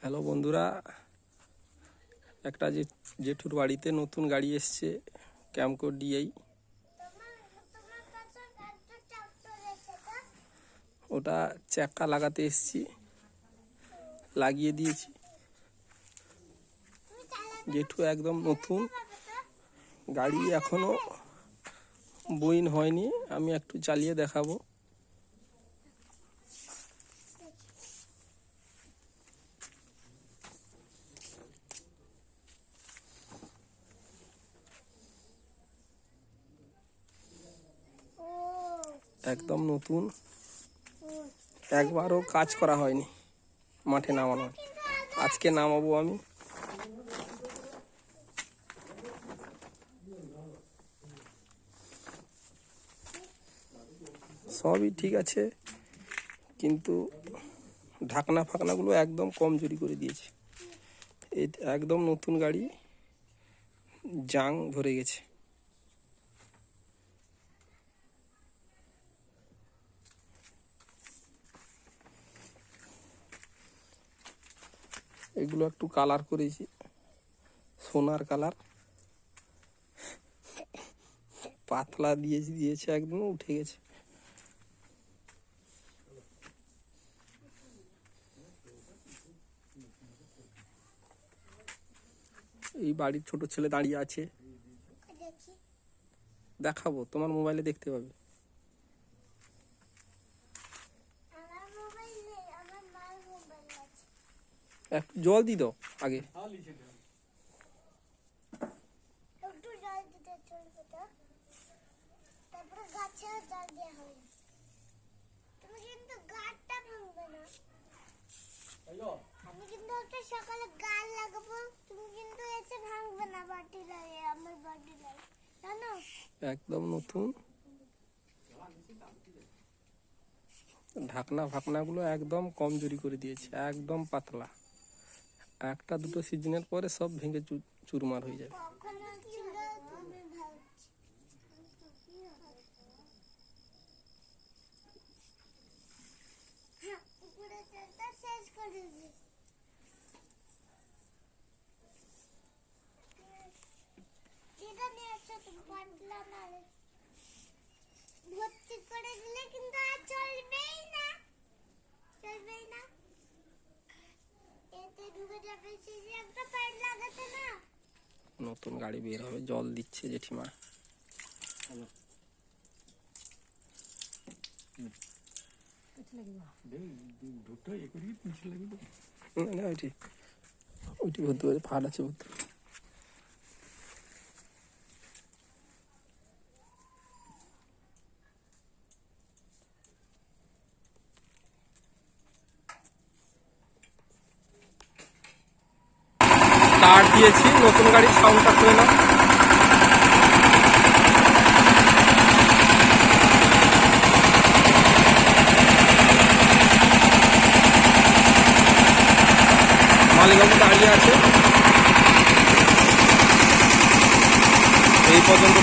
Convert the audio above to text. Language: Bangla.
হ্যালো বন্ধুরা, একটা জেঠুর বাড়িতে নতুন গাড়ি এসছে ক্যামকো ডিআই। ওটা চাকা লাগাতে এসছি, লাগিয়ে দিয়েছি। জেঠু একদম নতুন গাড়ি, এখনো বইন হয়নি। আমি একটু চালিয়ে দেখাবো। একদম নতুন, একবারও কাজ করা হয়নি, মাঠে নামানো। আজকে নামাবো আমি। সবই ঠিক আছে, কিন্তু ঢাকনা ফাকনাগুলো একদম কমজোরি করে দিয়েছে। একদম নতুন গাড়ি, জাং ধরে গেছে। এগুলো একটু কালার করেছি, সোনার কালার, পাতলা দিয়েছে, একদম উঠে গেছে। এই বাড়ির ছোট ছেলে দাঁড়িয়ে আছে, দেখাবো, তোমার মোবাইলে দেখতে পাবে। একটু জল দি দাও আগে। আমি কিন্তু একটা সকালে গাল লাগাবো, তুমি কিন্তু এসে ভাঙবে না বাটি লাগে, আমার বাটি লাগে, জানো? একদম নতুন, ঢাকনা ফাকনাগুলো একদম কমজোরি করে দিয়েছে, একদম পাতলা। একটা দুটো সিজনের পরে সব ভেঙে চুরমার হয়ে যাবে। ভর্তি করে দিলে কিন্তু আর চলবেই না, চলবেই না। এতে ঢুকে যাবে, সিজে একটা পাইপ লাগাতে না। নতুন গাড়ি বের হবে, জল দিচ্ছে জেঠিমা। ওইটি ভর্তি করে ফাট আছে ভর্তি। তার দিয়েছি, নতুন গাড়ির সাউন্ডটা করে না। মালিকবাবু দাঁড়িয়ে আছে। এই পর্যন্ত